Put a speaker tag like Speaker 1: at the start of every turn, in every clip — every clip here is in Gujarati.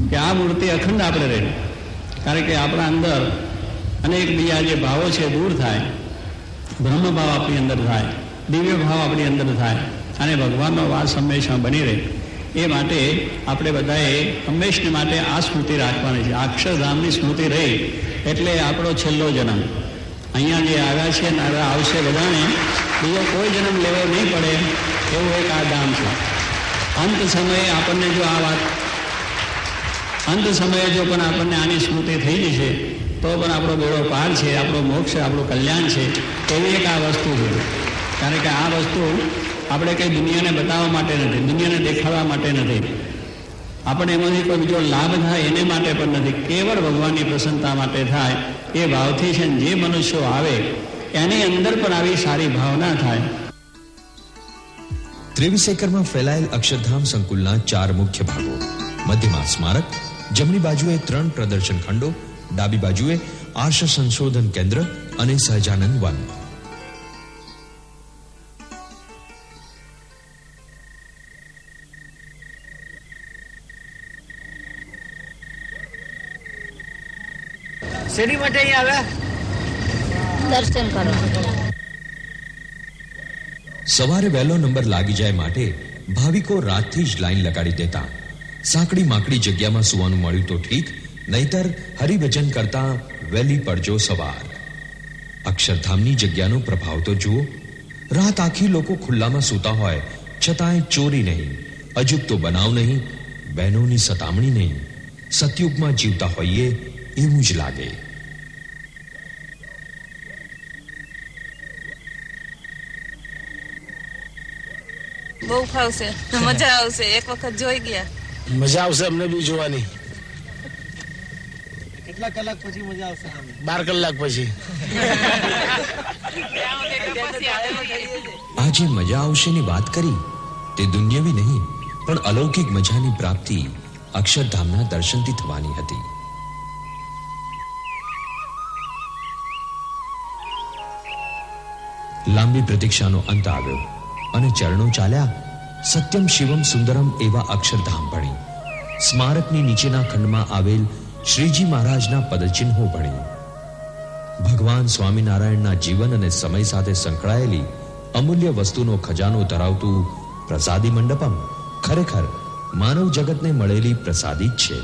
Speaker 1: કે આ મૂર્તિ અખંડ આપણે રહે, કારણ કે આપણા અંદર અનેક બીજા જે ભાવો છે દૂર થાય, બ્રહ્મ ભાવ આપણી અંદર થાય, દિવ્ય ભાવ આપણી અંદર થાય અને ભગવાનનો વાસ હંમેશા બની રહે. એ માટે આપણે બધાએ હંમેશને માટે આ સ્મૃતિ રાખવાની છે. અક્ષરધામની સ્મૃતિ રહી એટલે આપણો છેલ્લો જન્મ. અહીંયા જે આવ્યા છે ને આવશે બધાને બીજો કોઈ જન્મ લેવો નહીં પડે એવું એક આ ધામ છે. અંત સમયે આપણને જો આ વાત અંત સમયે જો પણ આપણને આની સ્મૃતિ થઈ જશે તો પણ આપણો બેડો પાર છે, આપણો મોક્ષ, આપણું કલ્યાણ છે. એવી એક આ વસ્તુ છે. કારણ કે આ વસ્તુ આપણે કંઈ દુનિયાને બતાવવા માટે નથી, દુનિયાને દેખાડવા માટે નથી, આપણને એમાંથી કોઈ બીજો લાભ થાય એને માટે પણ નથી, કેવળ ભગવાનની પ્રસન્નતા માટે થાય એ ભાવથી છે. જે મનુષ્યો આવે એની અંદર પણ આવી સારી ભાવના થાય.
Speaker 2: 23 એકરમાં ફેલાયેલ અક્ષરધામ સંકુલના 4 મુખ્ય ભાગો. મધ્યમાં સ્મારક, જમણી બાજુએ 3 પ્રદર્શન ખંડો, ડાબી બાજુએ આર્ષ સંશોધન કેન્દ્ર અને સહજાનંદ વન.
Speaker 3: શેરી માટે અહીં આવ્યા
Speaker 4: દર્શન કરો.
Speaker 2: સવારે વહેલો નંબર લાગી જાય માટે ભાવિકો રાતથી જ લાઈન લગાડી દેતા. સાંકડી માકડી જગ્યામાં સુવાનું મળ્યું તો ઠીક, નહીતર હરિભજન કરતા વહેલી પડજો સવાર. અક્ષરધામની જગ્યાનો પ્રભાવ તો જુઓ. રાત આખી લોકો ખુલ્લામાં સૂતા હોય છતાંય ચોરી નહીં, અજુગતો બનાવ નહીં, બહેનોની સતામણી નહીં. સતયુગમાં જીવતા હોઈએ એવું જ લાગે.
Speaker 5: બહુ ફાવશે, મજા આવશે. એક વખત જોઈ ગયા,
Speaker 3: મજા આવશે અમને બી જોવાની.
Speaker 6: કેટલા કલાક પછી મજા આવશે?
Speaker 3: 12 કલાક પછી.
Speaker 2: આજે મજા આવશેની વાત કરી તે દુન્યવી નહીં પણ અલૌકિક મજાની પ્રાપ્તિ અક્ષરધામના દર્શનથી થવાની હતી. લાંબી પ્રતીક્ષાનો અંત આવ્યો અને ચરણો ચાલ્યા સત્યમ શિવમ સુંદરમ એવા અક્ષરધામ ભણી. સ્મારકની નીચેના ખંડમાં આવેલ શ્રીજી મહારાજના પદચિહ્નો ભણી. ભગવાન સ્વામિનારાયણના જીવન અને સમય સાથે સંકળાયેલી અમૂલ્ય વસ્તુનો ખજાનો ધરાવતું પ્રસાદી મંડપમ ખરેખર માનવ જગતને મળેલી પ્રસાદી જ છે.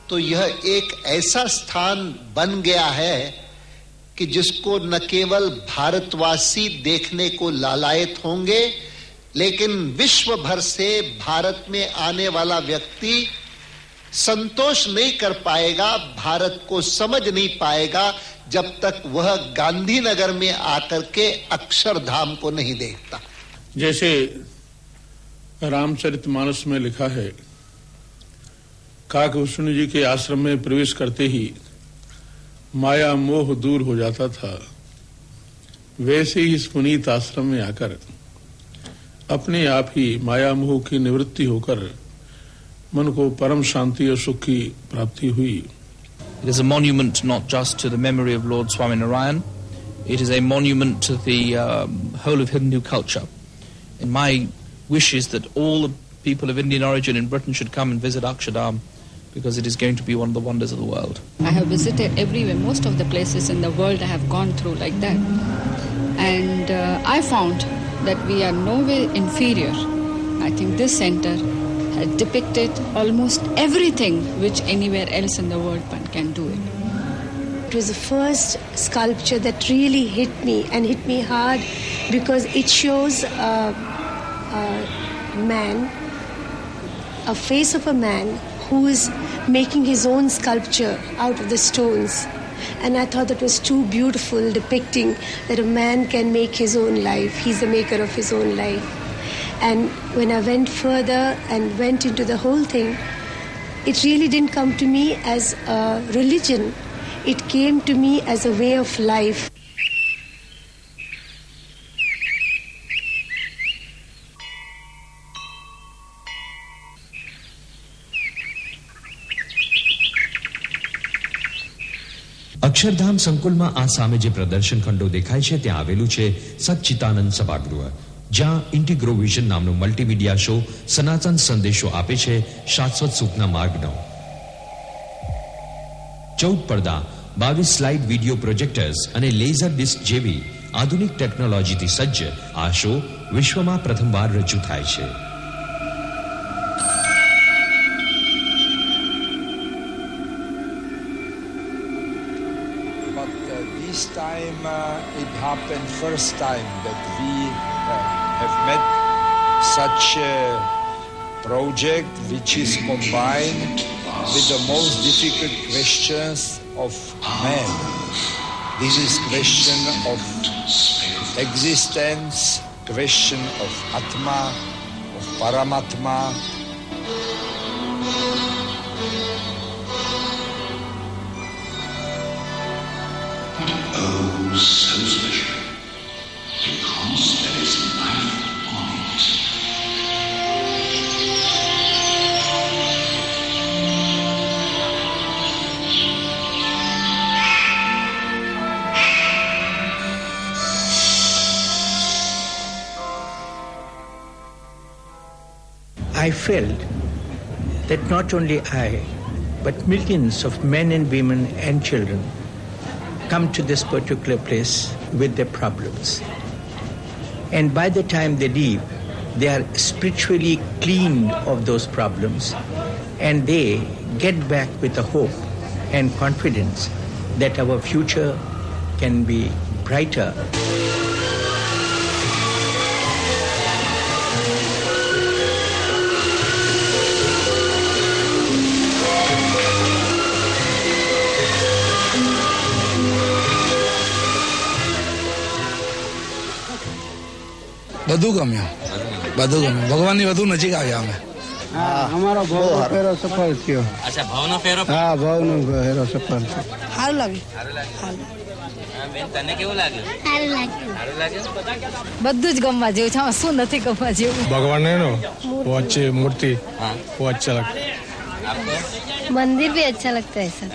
Speaker 7: तो यह एक ऐसा स्थान बन गया है कि जिसको न केवल भारतवासी देखने को लालायत होंगे, लेकिन विश्व भर से भारत में आने वाला व्यक्ति संतोष नहीं कर पाएगा, भारत को समझ नहीं पाएगा जब तक वह गांधीनगर में आकर के अक्षरधाम को नहीं देखता.
Speaker 8: जैसे रामचरितमानस में लिखा है, काकभूषण जी के आश्रम में प्रवेश करते ही माया मोह दूर हो जाता था, वैसे ही इस पुनीत आश्रम में आकर अपने आप ही माया मोह की निवृत्ति होकर मन को परम शांति और सुख की प्राप्ति हुई.
Speaker 9: It is a monument not just to the memory of Lord Swaminarayan, it is a monument to the whole of Hindu culture. And my wish is that all the people of Indian origin in Britain should come and visit Akshardham, because it is going to be one of the wonders of the world.
Speaker 10: I have visited everywhere, most of the places in the world I have gone through like that. And I found that we are nowhere inferior. I think this center has depicted almost everything which anywhere else in the world one can do it.
Speaker 11: It was the first sculpture that really hit me and hit me hard, because it shows a man, a face of a man who is making his own sculpture out of the stones. And I thought that was too beautiful, depicting that a man can make his own life. He's the maker of his own life. And when I went further and went into the whole thing, it really didn't come to me as a religion. It came to me as a way of life.
Speaker 2: Akshardham સંકુલમાં આ સામે જે પ્રદર્શન ખંડો દેખાય છે ત્યાં આવેલું છે સચ્ચિતાનંદ સભાગૃહ, જ્યાં ઇન્ટિગ્રોવિઝન નામનો મલ્ટીમીડિયા શો સનાતન સંદેશો આપે છે શાશ્વત સુખના માર્ગનો. 14 પડદા, 22 સ્લાઇડ વિડીયો પ્રોજેક્ટર્સ અને લેઝર ડિસ્ક જેવી આધુનિક ટેકનોલોજીથી સજ્જ આ શો વિશ્વમાં પ્રથમવાર રજૂ થાય છે.
Speaker 6: This time it happened first time that we have met such a project which is combined with the most difficult questions of man. This is question of existence, question of Atma, of Paramatma.
Speaker 12: Oh, so special, because there is life on it.
Speaker 13: I felt that not only I, but millions of men and women and children come to this particular place with their problems. And by the time they leave, they are spiritually cleaned of those problems, and they get back with a hope and confidence that our future can be brighter.
Speaker 3: બધું ગમ્યું, બધું ગમ્યું. ભગવાનની વધુ નજીક આવ્યા અમે.
Speaker 14: અમારો ભાવનો ફેરો સફળ થયો.
Speaker 15: અચ્છા, ભાવનો ફેરો.
Speaker 14: હા, ભાવનો ફેરો સફળ થયો.
Speaker 15: સારું લાગ્યું. બેન, તને કેવું લાગ્યું? સારું લાગ્યું.
Speaker 4: બધું જ ગમવા જેવું છે. આમાં શું નથી ગમવા જેવું?
Speaker 16: ભગવાન વચ્ચે મૂર્તિ वो अच्छा लगता है.
Speaker 4: मंदिर भी अच्छा लगता है सर.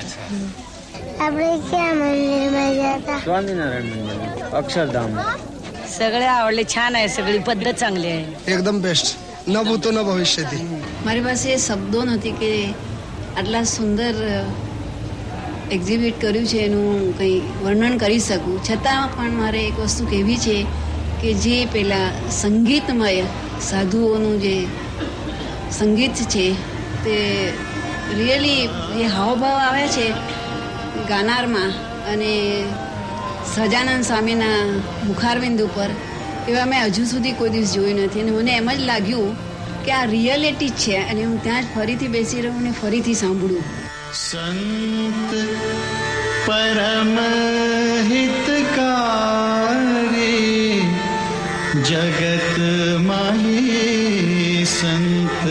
Speaker 17: આપણે ક્યાં મંદિરમાં ગયા હતા?
Speaker 14: स्वामीनारायण मंदिर, अक्षरधाम.
Speaker 18: सगळे आवडले, छान आहे, सगळी पद्धत चांगली आहे,
Speaker 14: एकदम बेस्ट. ન ભૂતો ન ભવિષ્યથી.
Speaker 10: મારી પાસે શબ્દો નથી કે આટલા સુંદર એક્ઝિબિટ કર્યું છે એનું કંઈ વર્ણન કરી શકું. છતાં પણ મારે એક વસ્તુ કહેવી છે કે જે પેલા સંગીતમય સાધુઓનું જે સંગીત છે તે રિયલી જે હાવભાવ આવે છે ગાનારમાં અને સજાનંદ સ્વામીના મુખારબિંદ ઉપર એવા મેં હજુ સુધી કોઈ દિવસ જોયું નથી. અને મને એમ જ લાગ્યું કે આ રિયાલિટી જ છે અને હું ત્યાં જ ફરીથી બેસી રહું ને ફરીથી સાંભળું.
Speaker 19: સંત પરમ હિતકારી જગત માહી, સંત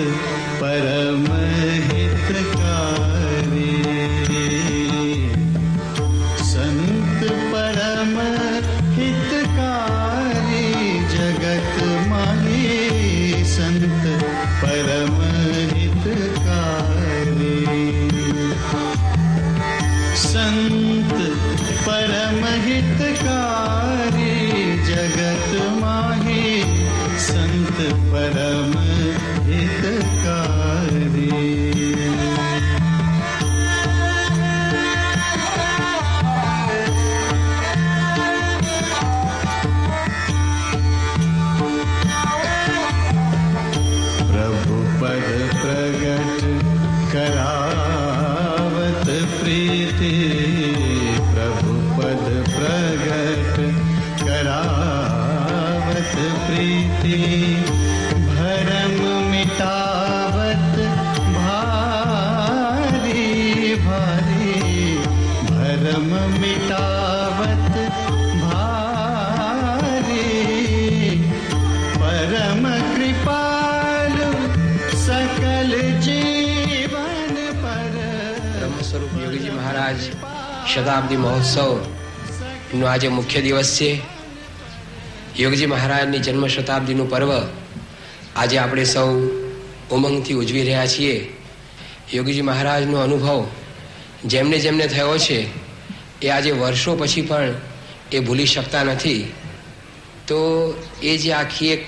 Speaker 19: પરમ
Speaker 20: શતાબ્દી મહોત્સવનો આજે મુખ્ય દિવસ છે. યોગીજી મહારાજની જન્મ શતાબ્દીનું પર્વ આજે આપણે સૌ ઉમંગથી ઉજવી રહ્યા છીએ. યોગીજી મહારાજનો અનુભવ જેમને જેમને થયો છે એ આજે વર્ષો પછી પણ એ ભૂલી શકતા નથી. તો એ જે આખી એક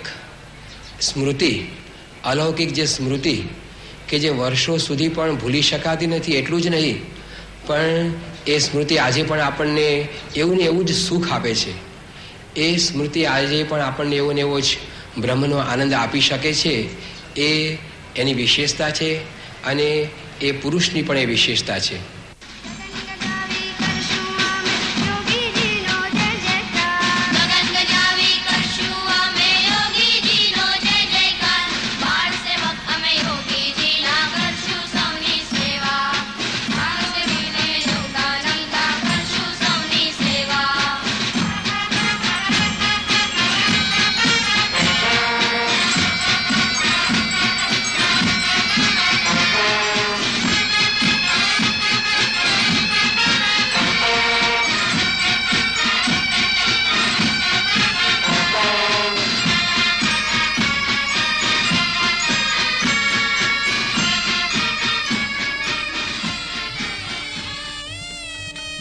Speaker 20: સ્મૃતિ, અલૌકિક જે સ્મૃતિ કે જે વર્ષો સુધી પણ ભૂલી શકાતી નથી, એટલું જ નહીં પણ એ સ્મૃતિ આજે પણ આપણને એવું ને એવું જ સુખ આપે છે. એ સ્મૃતિ આજે પણ આપણને એવો ને એવો જ બ્રહ્મનો આનંદ આપી શકે છે. એ એની વિશેષતા છે અને એ પુરુષની પણ એ વિશેષતા છે.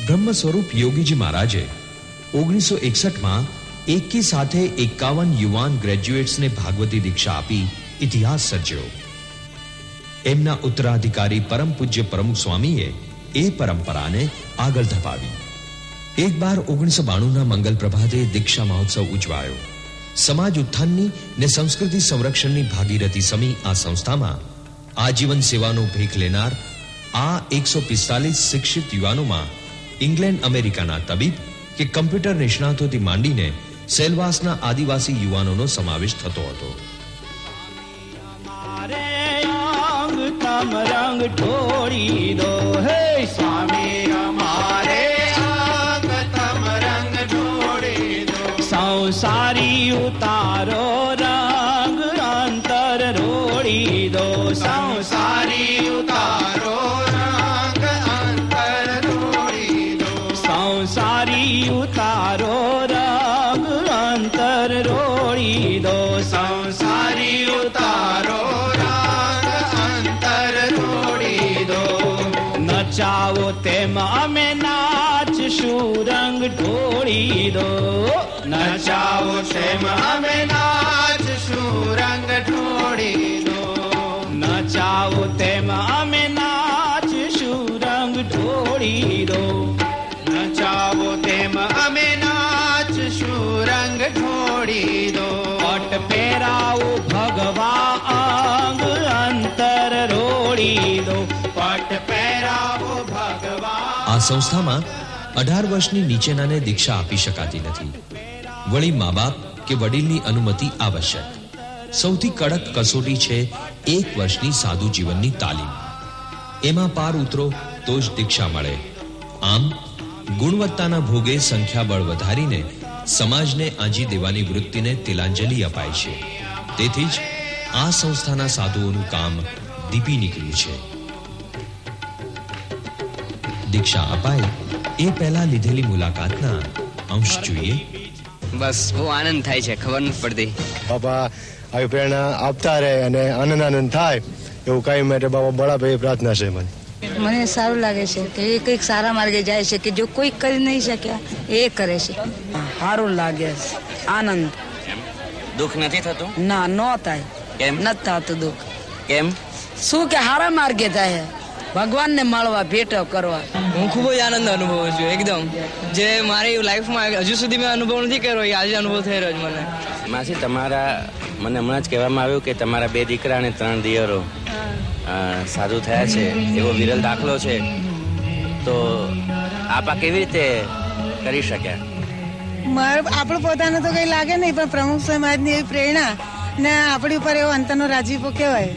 Speaker 2: બ્રહ્મ સ્વરૂપ યોગીજી મહારાજે 1961માં એકી સાથે 51 યુવાન ગ્રેજ્યુએટ્સને ભાગવતી દીક્ષા આપી ઇતિહાસ સર્જ્યો. એમના ઉત્તરાધિકારી પરમ પૂજ્ય પ્રમુખ સ્વામીએ એ પરંપરાને આગળ ધપાવી. એક બાર 1992ના મંગલ પ્રભાતે દીક્ષા મહોત્સવ ઉજવાયો. સમાજ ઉત્થાનની ને સંસ્કૃતિ સંરક્ષણની ભાગીરથી સમી આ સંસ્થામાં આજીવન સેવાનો ભેખ લેનાર આ 145 શિક્ષિત યુવાનોમાં ઇંગ્લેન્ડ અમેરિકાના તબીબ કે કમ્પ્યુટર નિષ્ણાતોથી માંડીને સેલવાસના આદિવાસી યુવાનોનો સમાવેશ થતો હતો.
Speaker 19: રંગ ઢોળી દો હે સ્વામી અમારે અંગ તમ રંગ ઢોળી દો. સંસારી ઉતારો રંગ અંતર રોડી દો. સંસારી ઉતારો રંગ અંતર રોડી દો. સંસારી ઉતારો રંગ અંતર રોડી દો. સંસારી ઉતારો ચાવો તેમ અમે નાચશું રંગ ઢોળી દો. નચાવો તેમ અમે નાચશું રંગ ઢોળી દો. નચાવો તેમ અમે નાચશું રંગ ઢોળી દો. નચાવો તેમ અમે નાચશું રંગ ઢોળી દો. પટ પહેરાવો ભગવા અંગ અંતર રોડી દો. પટ પહેરાવો.
Speaker 2: આ સંસ્થામાં 18 વર્ષની નીચેનાને દીક્ષા આપી શકાતી નથી. વળી મા બાપ કે વડીલની અનુમતિ આવશ્યક. સૌથી કડક કસોટી છે 1 વર્ષની સાધુ જીવનની તાલીમ. એમાં પાર ઉતરો તો જ દીક્ષા મળે. આમ ગુણવત્તાના ભોગે સંખ્યાબળ વધારીને સમાજને આજી દેવાની વૃત્તિને તિલાંજલિ અપાય છે. તેથી જ આ સંસ્થાના સાધુઓનું કામ દીપી નીકળ્યું છે. દીક્ષા અપાય એ પહેલા લીધેલી મુલાકાતના અંશ જોઈએ.
Speaker 21: બસ બહુ આનંદ થાય છે, ખબર નથી પડતી.
Speaker 14: બાપા આવી પ્રેરણા આપતા રહે અને આનંદ થાય એવું કઈ માટે બાપા બળાભાઈ પ્રાર્થના છે.
Speaker 4: મને સારું લાગે છે કે એ કંઈક સારા માર્ગે જાય છે કે જો કોઈ કરી નહીં શક્યા એ કરે છે.
Speaker 18: સારું લાગે છે, આનંદ.
Speaker 21: દુઃખ નથી થતું?
Speaker 18: ના, ન થાય.
Speaker 21: કેમ
Speaker 18: નથી થતું દુઃખ?
Speaker 21: કેમ?
Speaker 18: શું કે સારા માર્ગે થાય, ભગવાનને મળવા, ભેટો કરવા.
Speaker 21: હું ખૂબ જ આનંદ અનુભવું છું એકદમ, જે મારી લાઈફમાં હજુ સુધી મેં અનુભવ નથી કર્યો, આજે અનુભવ થઈ રહ્યો છે મને.
Speaker 22: માસી, તમારા મને હમણાં જ કહેવામાં આવ્યું કે તમારા 2 દીકરા અને 3 દિયરો સાધુ થયા છે, એવો વિરલ દાખલો છે. તો આપ આ કેવી રીતે કરી શક્યા?
Speaker 23: આપણું પોતાનું તો કઈ લાગે નહીં, પણ પ્રમુખ સમાજની એવી પ્રેરણા ને આપણી ઉપર એવો અંતરનો રાજીપો કહેવાય.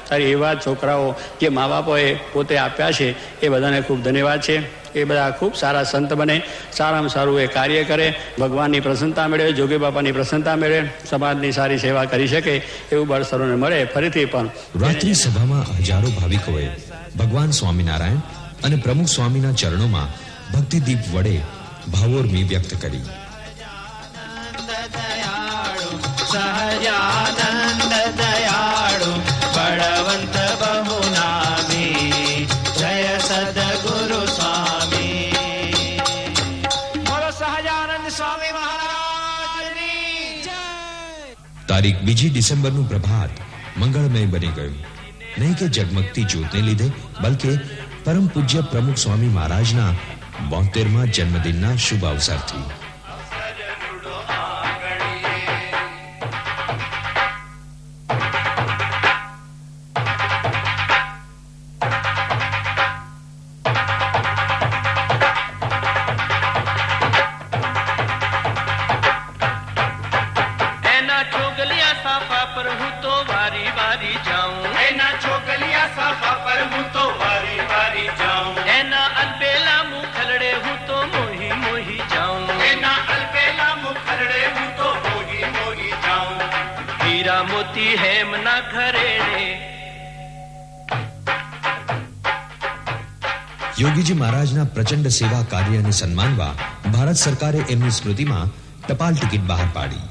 Speaker 1: તારી એવા છોકરાઓ જે મા બાપોએ પોતે આપ્યા છે એ બધાને ખૂબ ધન્યવાદ છે. એ બધા ખૂબ સારા સંત બને, સારામાં સારું એ કાર્ય કરે, ભગવાનની પ્રસન્નતા મેળવે, જોગી બાપાની પ્રસન્નતા મેળવે, સમાજની સારી સેવા કરી શકે એવું બળ સર્વને મળે. ફરીથી પણ
Speaker 2: રાત્રિ સભામાં હજારો ભાવિકોએ ભગવાન સ્વામિનારાયણ અને પ્રમુખ સ્વામીના ચરણોમાં ભક્તિદીપ વડે ભાવોર્મી વ્યક્ત કરી.
Speaker 19: સહજાનંદ દયાળુ બળવંત બહુ નામી, જય સદગુરુ સ્વામી.
Speaker 2: તારીખ 2 ડિસેમ્બરનું પ્રભાત મંગળમય બની ગયું. નહીં કે જગમગતી જ્યોતને લીધે, બલકે પરમ પૂજ્ય પ્રમુખ સ્વામી મહારાજના 72મા જન્મદિનના શુભ અવસરથી. યોગીજી મહારાજના પ્રચંડ સેવા કાર્ય અને સન્માનવા ભારત સરકારે એમની સ્મૃતિમાં ટપાલ ટિકિટ બહાર પાડી.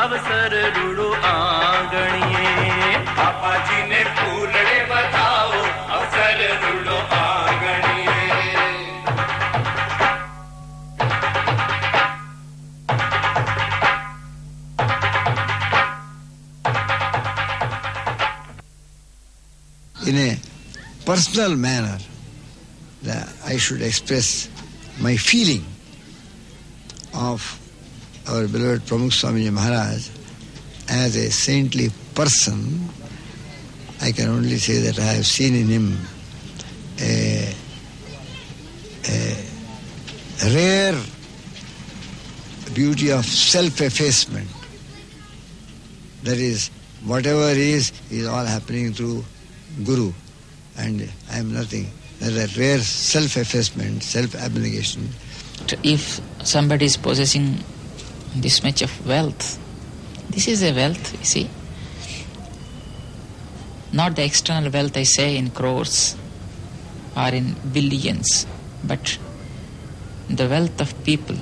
Speaker 19: अवसर रूड़ो आंगणिए, पापा जी ने फूलड़े बताओ, अवसर रूड़ो आंगणिए.
Speaker 5: In a personal manner, I should express my feeling of our beloved Pramukh Swamiji Maharaj as a saintly person. I can only say that I have seen in him a rare beauty of self-effacement. That is, whatever is all happening through Guru, and I am nothing. There is a rare self-effacement, self-abnegation.
Speaker 7: If somebody is possessing this much of wealth, this is a wealth, you see. Not the external wealth, I say, in crores or in billions, but the wealth of people,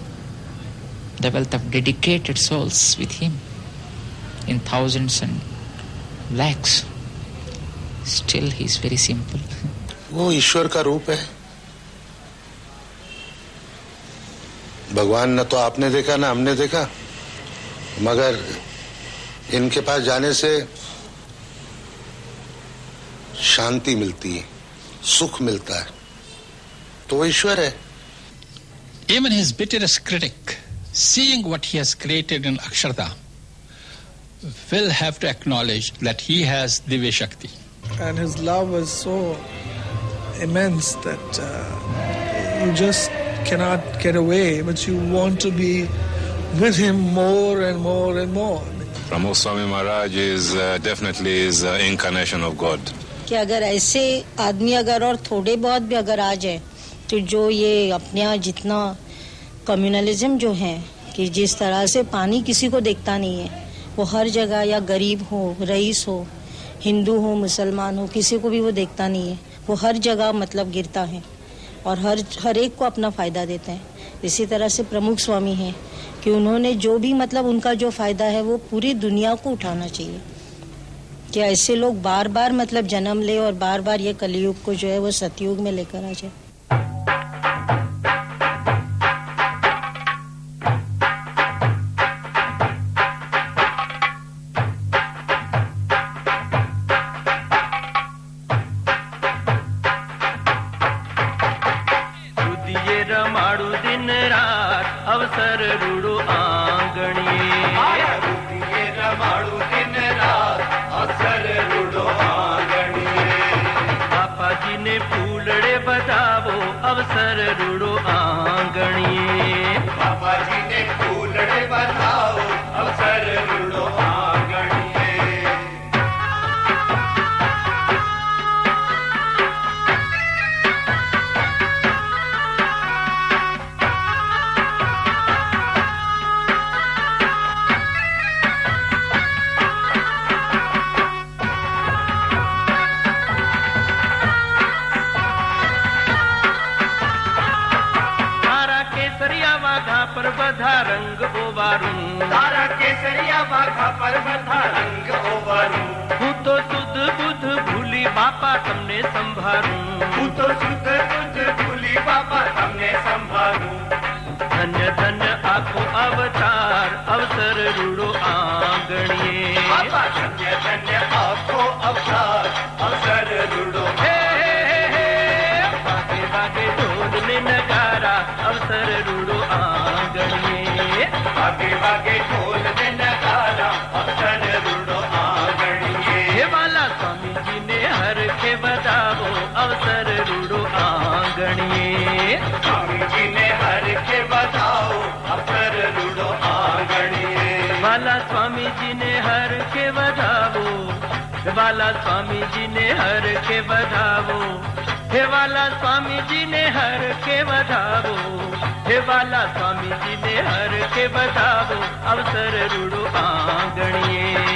Speaker 7: the wealth of dedicated souls with him in thousands and lakhs. Still he is very simple.
Speaker 8: वो ईश्वर का रूप है. भगवान न तो आपने देखा ना हमने देखा, मगर इनके पास जाने से शांति मिलती है, सुख मिलता है, तो वो ईश्वर है.
Speaker 24: Even his bitterest critic, seeing what he has created in Akshardham, will have to acknowledge that he has Divya Shakti.
Speaker 25: And his love was so immense that you just cannot get away, but you want to be with him more and more and more.
Speaker 26: Pramukh Swami Maharaj is definitely is incarnation of God.
Speaker 27: कि अगर ऐसे आदमी अगर और थोड़े बहुत भी अगर आ जाए, तो जो ये अपने यहाँ जितना कम्युनलिज्म जो है कि जिस तरह से पानी किसी को देखता नहीं है, वो हर जगह, या गरीब हो, रईस हो, हिंदू हो, मुसलमान हो, किसी को भी वो देखता नहीं है. वो हर जगह मतलब गिरता है और हर एक को अपना फायदा देते हैं. इसी तरह से प्रमुख स्वामी हैं कि उन्होंने जो भी मतलब उनका जो फायदा है वो पूरी दुनिया को उठाना चाहिए, कि ऐसे लोग बार बार मतलब जन्म ले और बार बार ये कलयुग को जो है वो सतयुग में लेकर आ जाए.
Speaker 19: बाघा पर बधा रंग ओवारूं, तारा केसरिया बाघा पर बधा रंग ओवारूं। હું તો સુધ બુધ ભૂલી બાપા તમને સંભાળું, હું તો સુધ બુધ ભૂલી બાપા તમને સંભાળું। ધન્ય ધન્ય આખો અવતાર અવસર રૂડો આંગણીએ, બાપા ધન્ય ધન્ય આખો અવતાર અવસર રૂડો। હે વાગે વાગે ઢોલ ને નગારા અવસર રૂડો આંગણીએ, વાગે વાગે ઢોલ ને નગારા અવસર રૂડો આંગણીએ। હે વાલા સ્વામીજી ને હર કે બતાવો અવસર રૂડો આંગણીએ, સ્વામીજી ને હર કે બતાવો અવસર રૂડો આંગણીએ। વાલા સ્વામીજી ને હર કે બતાવો, વાલા સ્વામીજી ને હર કે બતાવો, હે વાલા સ્વામીજી ને હર કે બતાવો, હે વાલા સ્વામીજી ને હર કે બતાવો અવસર રૂડો આંગણીએ।